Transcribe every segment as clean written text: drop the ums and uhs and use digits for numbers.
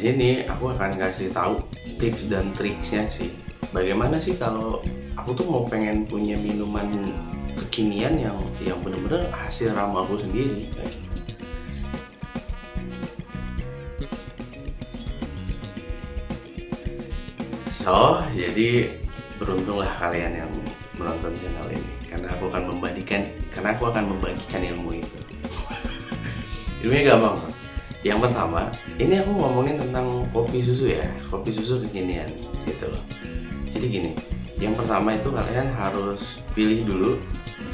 sini aku akan kasih tahu tips dan triksnya sih. Bagaimana sih kalau aku tuh mau pengen punya minuman kekinian yang bener-bener hasil ramalku sendiri kayak gitu. Jadi beruntunglah kalian yang menonton channel ini karena aku akan membagikan ilmu itu. Ilmunya gampang, Bang. Yang pertama, ini aku ngomongin tentang kopi susu ya, kopi susu kekinian gitu loh. Jadi gini, yang pertama itu kalian harus pilih dulu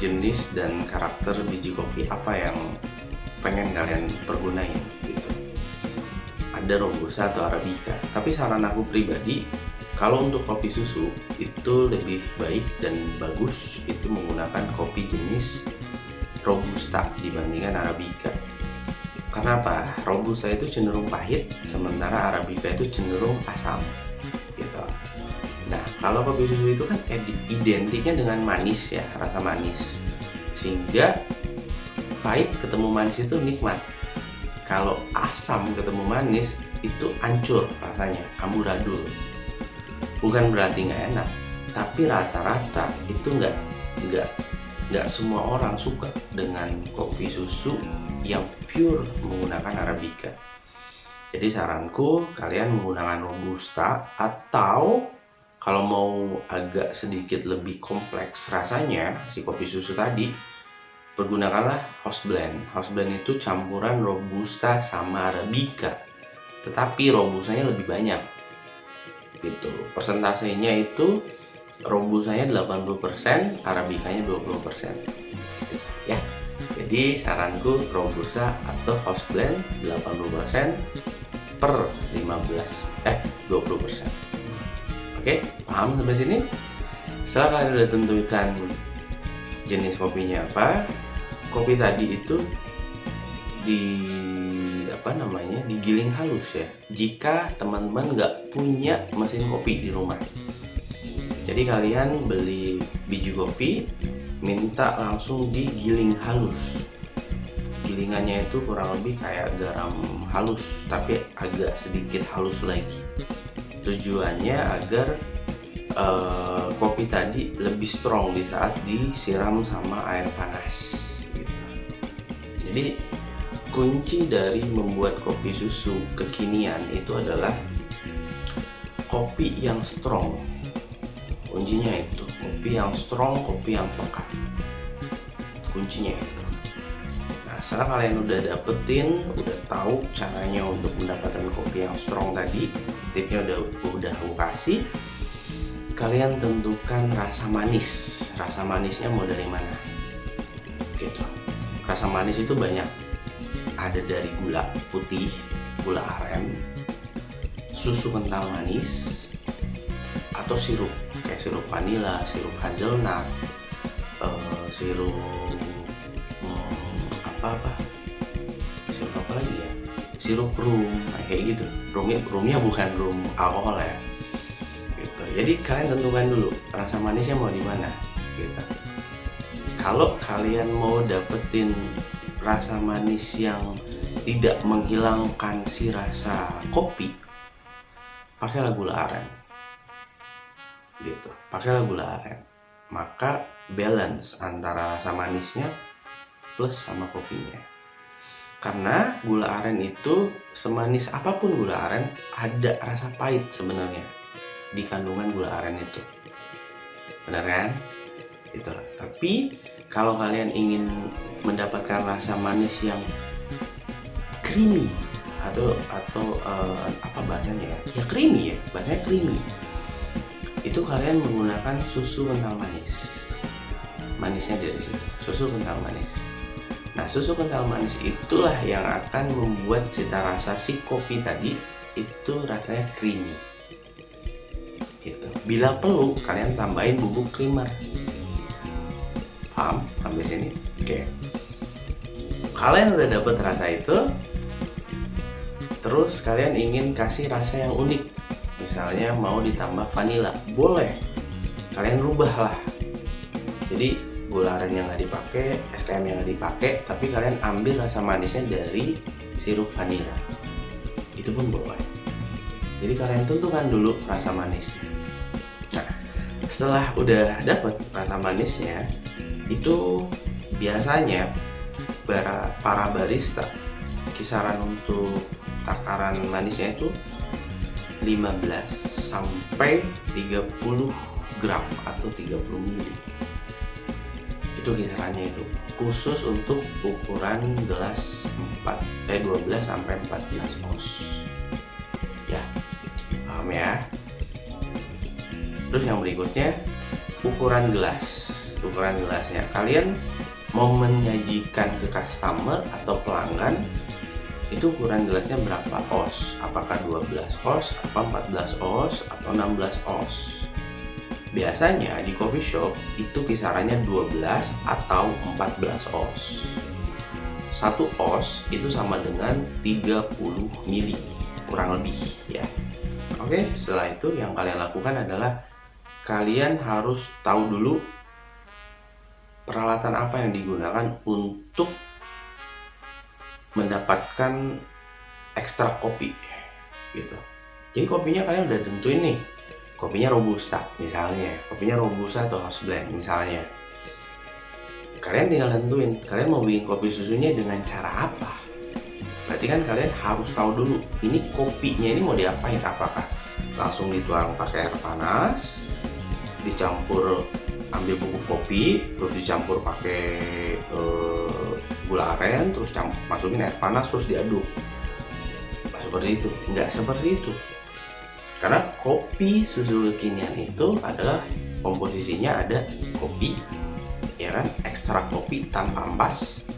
jenis dan karakter biji kopi apa yang pengen kalian pergunain gitu. Ada Robusta atau Arabica, tapi saran aku pribadi, kalau untuk kopi susu itu lebih baik dan bagus itu menggunakan kopi jenis Robusta dibandingkan Arabica. Kenapa? Robusta itu cenderung pahit, sementara Arabica itu cenderung asam gitu. Nah, kalau kopi susu itu kan identiknya dengan manis ya, rasa manis. Sehingga pahit ketemu manis itu nikmat. Kalau asam ketemu manis itu hancur rasanya, amburadul. Bukan berarti nggak enak, tapi rata-rata itu nggak semua orang suka dengan kopi susu yang pure menggunakan Arabica. Jadi saranku kalian menggunakan Robusta, atau kalau mau agak sedikit lebih kompleks rasanya si kopi susu tadi, pergunakanlah house blend. House blend itu campuran Robusta sama Arabica, tetapi Robustanya lebih banyak gitu. Persentasenya itu Robustanya 80%, Arabicanya 20% ya. Jadi saranku Robusta atau house blend 80% per 20%. Oke, paham sampai sini? Setelah kalian udah tentukan jenis kopinya apa, kopi tadi itu digiling halus ya, jika teman-teman nggak punya mesin kopi di rumah. Jadi kalian beli biji kopi, minta langsung digiling halus. Gilingannya itu kurang lebih kayak garam halus, tapi agak sedikit halus lagi. Tujuannya agar kopi tadi lebih strong di saat disiram sama air panas gitu. Jadi kunci dari membuat kopi susu kekinian itu adalah kopi yang strong. Kuncinya itu kopi yang strong, kopi yang pekat. Kuncinya itu. Nah, setelah kalian udah dapetin, udah tahu caranya untuk mendapatkan kopi yang strong tadi, tipsnya udah aku kasih. Kalian tentukan rasa manis. Rasa manisnya mau dari mana? Gitu. Rasa manis itu banyak. Ada dari gula putih, gula aren, susu kental manis, atau sirup kayak sirup vanila, sirup hazelnut, sirup sirup apa lagi ya, sirup rum, kayak gitu. Rumnya bukan rum alkohol ya gitu. Jadi kalian tentukan dulu rasa manisnya mau di mana gitu. Kalau kalian mau dapetin rasa manis yang tidak menghilangkan si rasa kopi, pakailah gula aren gitu, pakailah gula aren. Maka balance antara rasa manisnya plus sama kopinya. Karena gula aren itu semanis apapun gula aren, ada rasa pahit sebenarnya di kandungan gula aren itu, benar kan? Itu. Tapi kalau kalian ingin mendapatkan rasa manis yang creamy atau apa bahasanya ya? Ya creamy ya, bahasanya creamy. Itu kalian menggunakan susu kental manis. Manisnya dari situ, susu kental manis. Nah, susu kental manis itulah yang akan membuat cita rasa si kopi tadi itu rasanya creamy. Gitu. Bila perlu, kalian tambahin bubuk creamer. Paham sampai sini? Oke. Kalian udah dapet rasa itu, terus kalian ingin kasih rasa yang unik, misalnya mau ditambah vanila, boleh. Kalian rubah lah. Jadi gula aren yang nggak dipakai, SKM yang nggak dipakai, tapi kalian ambil rasa manisnya dari sirup vanila. Itu pun boleh. Jadi kalian tentukan dulu rasa manisnya. Nah, setelah udah dapet rasa manisnya, itu biasanya para barista kisaran untuk takaran manisnya itu 15 sampai 30 gram atau 30 mili. Itu kisarannya itu. Khusus untuk ukuran gelas 12 sampai 14 oz. Ya. Paham ya? Terus yang berikutnya ukuran gelas. Ukuran gelasnya. Kalian mau menyajikan ke customer atau pelanggan itu ukuran gelasnya berapa oz? Apakah 12 oz, apa 14 oz, atau 16 oz? Biasanya di coffee shop itu kisarannya 12 atau 14 oz. 1 oz itu sama dengan 30 mili, kurang lebih ya. Oke, setelah itu yang kalian lakukan adalah kalian harus tahu dulu peralatan apa yang digunakan untuk mendapatkan ekstrak kopi gitu. Jadi kopinya kalian udah tentuin nih, kopinya robusta misalnya, kopinya robusta atau house blend misalnya. Kalian tinggal tentuin kalian mau bikin kopi susunya dengan cara apa. Berarti kan kalian harus tahu dulu ini kopinya ini mau diapain, apakah langsung dituang pakai air panas, dicampur ambil bubuk kopi, terus dicampur pakai gula aren, terus masukin air panas, terus diaduk. Nah, seperti itu? Nggak seperti itu. Karena kopi susu kekinian itu adalah komposisinya ada kopi, ya kan, ekstrak kopi tanpa ampas,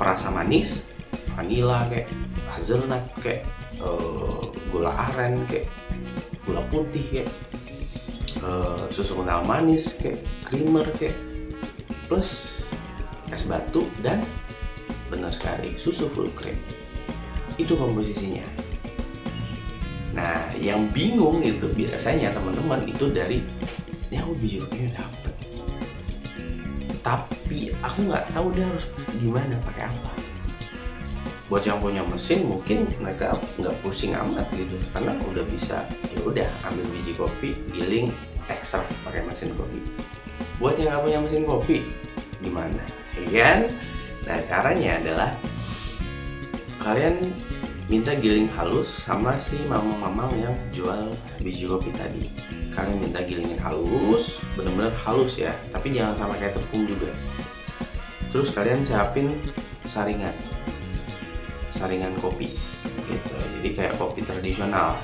perasa manis, vanila kayak hazelnut kayak gula aren kayak gula putih kayak susu kental manis kayak creamer kayak plus es batu dan benar sekali susu full cream. Itu komposisinya. Nah, yang bingung itu biasanya teman-teman itu dari ini aku biji kopinya dapet, tapi aku nggak tahu dia harus gimana pakai apa. Buat yang punya mesin mungkin mereka nggak pusing amat gitu karena udah bisa, ya udah ambil biji kopi, giling, ekstrak pakai mesin kopi. Buat yang nggak punya mesin kopi gimana, ya kan? Nah, caranya adalah kalian minta giling halus sama si mamang-mamang yang jual biji kopi tadi. Kalian minta gilingin halus, bener-bener halus ya, tapi jangan sama kayak tepung juga. Terus kalian siapin saringan kopi gitu. Jadi kayak kopi tradisional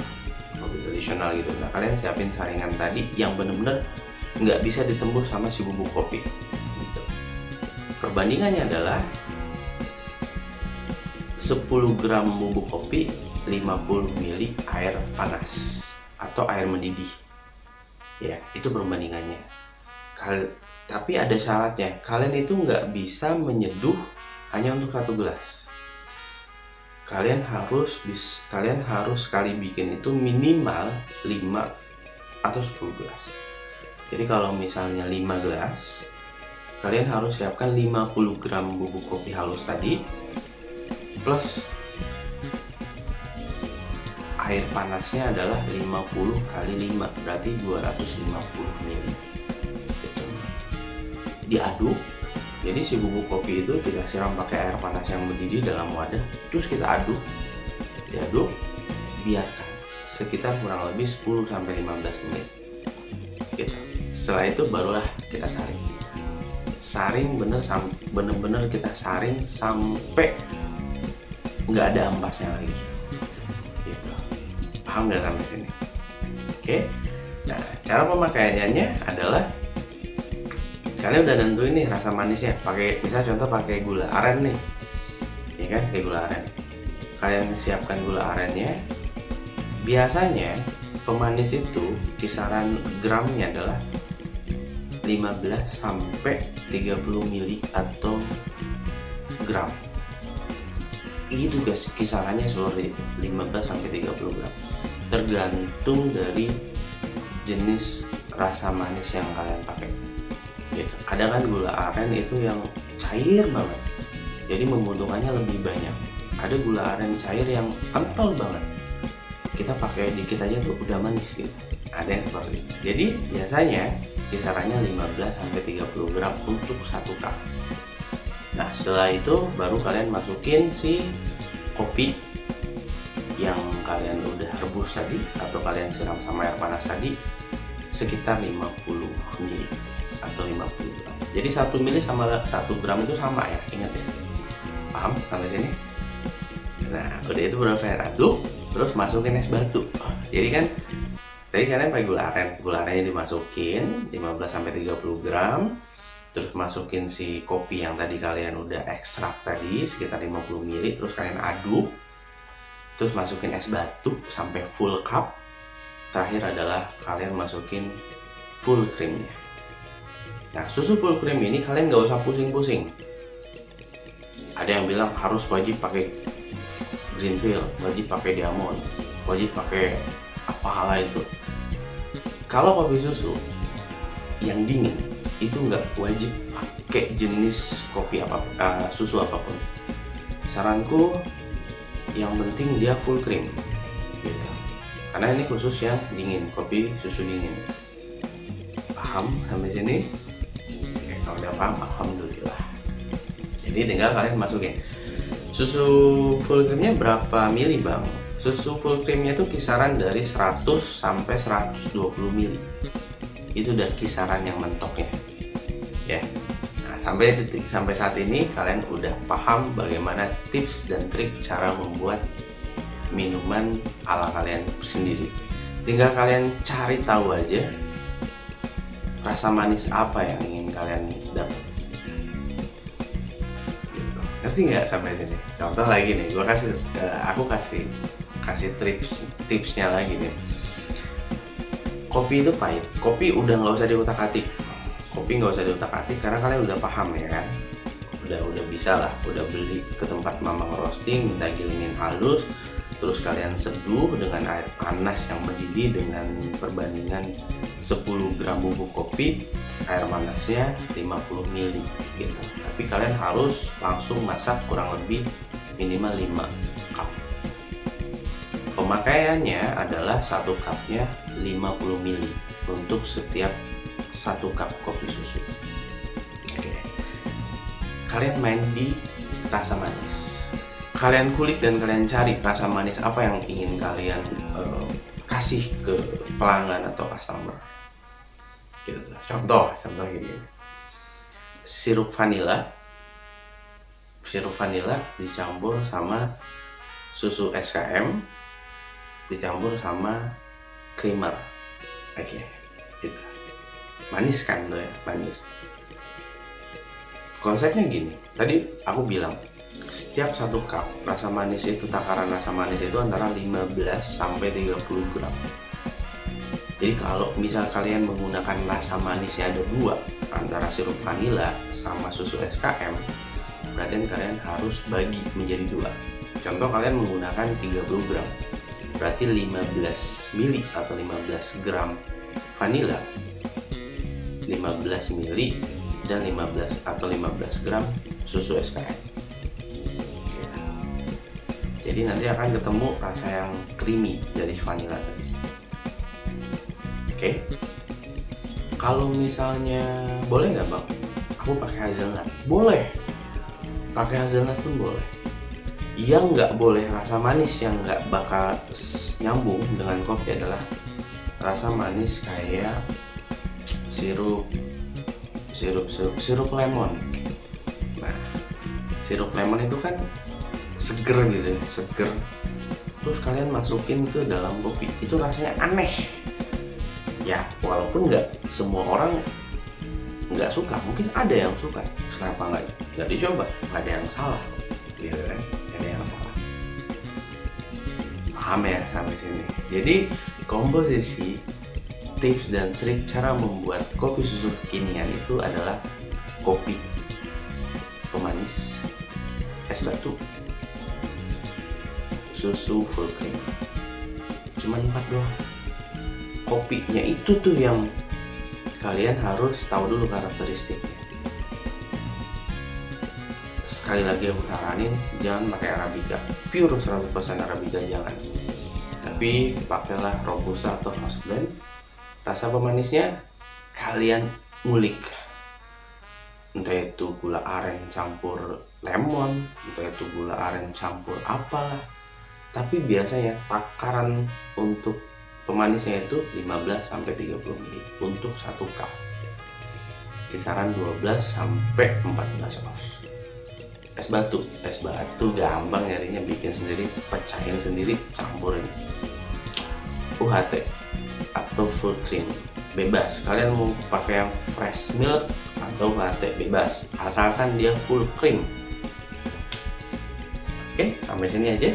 gitu. Nah, kalian siapin saringan tadi yang bener-bener nggak bisa ditembus sama si bubuk kopi gitu. Perbandingannya adalah 10 gram bubuk kopi 50 ml air panas atau air mendidih ya, itu perbandingannya. Tapi ada syaratnya, kalian itu nggak bisa menyeduh hanya untuk 1 gelas. Kalian harus sekali bikin itu minimal 5 atau 10 gelas. Jadi kalau misalnya 5 gelas, kalian harus siapkan 50 gram bubuk kopi halus tadi plus air panasnya adalah 50 kali 5, berarti 250 ml. Gitu. Diaduk. Jadi si bubuk kopi itu kita siram pakai air panas yang mendidih dalam wadah, terus kita aduk. Diaduk, biarkan sekitar kurang lebih 10 sampai 15 menit. Gitu. Setelah itu barulah kita saring. Saring bener-bener kita saring sampai nggak ada ampasnya lagi. Gitu. Paham nggak sampai sini? Oke. Nah, cara pemakaiannya adalah kalian udah nentuin nih rasa manisnya, pakai misal contoh pakai gula aren nih, ya kan, kayak gula aren. Kalian siapkan gula arennya. Biasanya pemanis itu kisaran gramnya adalah 15 sampai 30 mili atau gram. Itu guys, kisarannya seperti itu, 15 sampai 30 gram. Tergantung dari jenis rasa manis yang kalian pakai. Gitu. Ada kan gula aren itu yang cair banget, jadi membutuhkannya lebih banyak. Ada gula aren cair yang kental banget, kita pakai dikit aja tuh udah manis gitu. Ada yang seperti itu. Jadi biasanya kisarannya 15-30 gram untuk 1 cup. Nah setelah itu baru kalian masukin si kopi yang kalian udah rebus tadi atau kalian siram sama air panas tadi, sekitar 50 ml atau 50 gram. Jadi 1 ml sama 1 gram itu sama ya, ingat ya. Paham sampai sini? Nah udah itu baru kalian aduk, terus masukin es batu. Jadi kan tadi kalian pakai gula arennya dimasukin 15-30 gram, terus masukin si kopi yang tadi kalian udah ekstrak tadi sekitar 50 ml, terus kalian aduk, terus masukin es batu sampai full cup. Terakhir adalah kalian masukin full creamnya. Nah susu full cream ini kalian nggak usah pusing-pusing. Ada yang bilang harus wajib pakai Greenfield, wajib pakai Diamond, wajib pakai apalah itu. Kalau kopi susu yang dingin itu nggak wajib pakai jenis kopi apapun, susu apapun. Saranku yang penting dia full cream gitu. Karena ini khusus yang dingin, kopi susu dingin. Paham sampai sini? Oke, kalau udah paham, alhamdulillah. Jadi tinggal kalian masukin. Susu full creamnya berapa mili bang? Susu full creamnya itu kisaran dari 100 sampai 120 mili. Itu udah kisaran yang mentoknya. Ya. Nah, sampai saat ini kalian udah paham bagaimana tips dan trik cara membuat minuman ala kalian sendiri. Tinggal kalian cari tahu aja rasa manis apa yang ingin kalian dapat. Gitu. Ngerti nggak sampai sini? Contoh lagi nih, aku kasih tipsnya lagi nih. Kopi itu pahit. Kopi udah nggak usah diutak-atik. Karena kalian udah paham ya kan. Udah bisa lah. Udah beli ke tempat mamang roasting, minta gilingin halus, terus kalian seduh dengan air panas yang mendidih dengan perbandingan 10 gram bubuk kopi, air panasnya 50 ml gitu. Tapi kalian harus langsung masak kurang lebih minimal 5 cup. Pemakaiannya adalah 1 cupnya 50 ml untuk setiap 1 cup kopi susu. Oke. Kalian main di rasa manis. Kalian kulik dan kalian cari rasa manis apa yang ingin kalian kasih ke pelanggan atau customer. Gitu. Contoh gini. Sirup vanila dicampur sama susu SKM dicampur sama creamer. Oke, gitu. Manis kan tuh ya, manis. Konsepnya gini, tadi aku bilang setiap 1 cup rasa manis itu, takaran rasa manis itu antara 15 sampai 30 gram. Jadi kalau misal kalian menggunakan rasa manisnya ada 2 antara sirup vanila sama susu SKM, berarti kalian harus bagi menjadi 2. Contoh kalian menggunakan 30 gram, berarti 15 mili atau 15 gram vanila, 15 mili dan 15 gram susu SKM. Jadi nanti akan ketemu rasa yang creamy dari vanila tadi. Oke. Kalau misalnya boleh nggak bang? Aku pakai hazelnut. Boleh. Pakai hazelnut pun boleh. Yang nggak boleh rasa manis yang nggak bakal nyambung dengan kopi adalah rasa manis kayak sirup lemon. Nah, sirup lemon itu kan seger gitu ya, seger. Terus kalian masukin ke dalam kopi, itu rasanya aneh. Ya, walaupun nggak semua orang nggak suka, mungkin ada yang suka. Kenapa nggak dicoba? Nggak ada yang salah, gitu kan? Nggak ada yang salah. Paham ya sampai sini? Jadi komposisi, tips dan trik cara membuat kopi susu kekinian itu adalah kopi, pemanis, es batu, susu full cream. Cuman 4 doang. Kopinya itu tuh yang kalian harus tahu dulu karakteristiknya. Sekali lagi aku saranin, jangan pakai Arabica, pure 100% Arabica jangan. Tapi pakailah Robusta atau House Blend. Rasa pemanisnya kalian ngulik, entah itu gula aren campur lemon, entah itu gula aren campur apalah. Tapi biasanya takaran untuk pemanisnya itu 15-30 ml untuk 1 cup. Kisaran 12-14 oz. Es batu gampang nyarinya, bikin sendiri, pecahin sendiri, campurin. UHT atau full cream bebas, kalian mau pakai yang fresh milk atau UHT bebas, asalkan dia full cream. Oke, sampai sini aja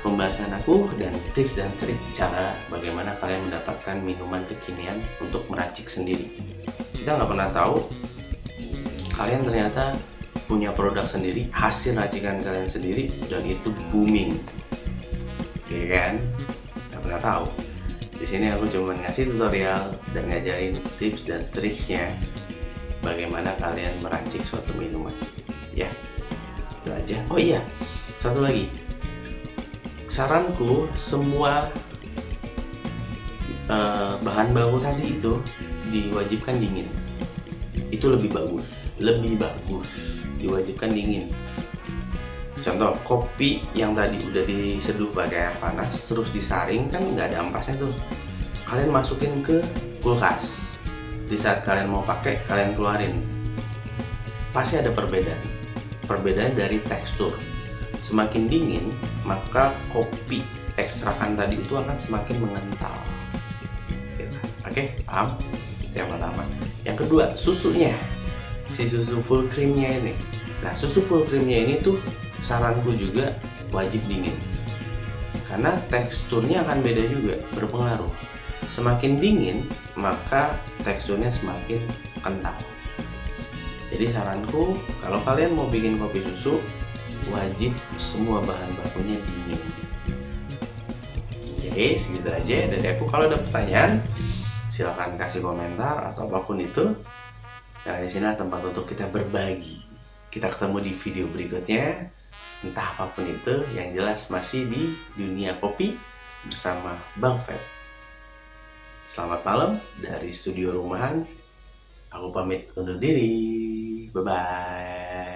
pembahasan aku dan tips dan trik cara bagaimana kalian mendapatkan minuman kekinian untuk meracik sendiri. Kita nggak pernah tahu kalian ternyata punya produk sendiri, hasil racikan kalian sendiri, dan itu booming, ya kan? Nggak pernah tahu. Di sini aku cuma ngasih tutorial dan ngajarin tips dan triksnya bagaimana kalian meracik suatu minuman. Ya, itu aja. Oh iya, satu lagi. Saranku, semua bahan baku tadi itu diwajibkan dingin. Itu lebih bagus diwajibkan dingin. Contoh, kopi yang tadi udah diseduh pakai air panas terus disaring, kan nggak ada ampasnya tuh. Kalian masukin ke kulkas, di saat kalian mau pakai kalian keluarin, pasti ada perbedaan dari tekstur. Semakin dingin, maka kopi ekstrakan tadi itu akan semakin mengental. Oke, paham? Itu yang pertama. Yang kedua, susunya. Si susu full creamnya ini. Nah, susu full creamnya ini tuh saranku juga wajib dingin. Karena teksturnya akan beda juga, berpengaruh. Semakin dingin, maka teksturnya semakin kental. Jadi saranku, kalau kalian mau bikin kopi susu, wajib semua bahan bakunya dingin. Oke, segitu aja dari aku. Kalau ada pertanyaan, silahkan kasih komentar atau apapun itu. Karena di sini tempat untuk kita berbagi. Kita ketemu di video berikutnya. Entah apapun itu, yang jelas masih di dunia kopi bersama Bang Feb. Selamat malam dari studio rumahan. Aku pamit undur diri. Bye-bye.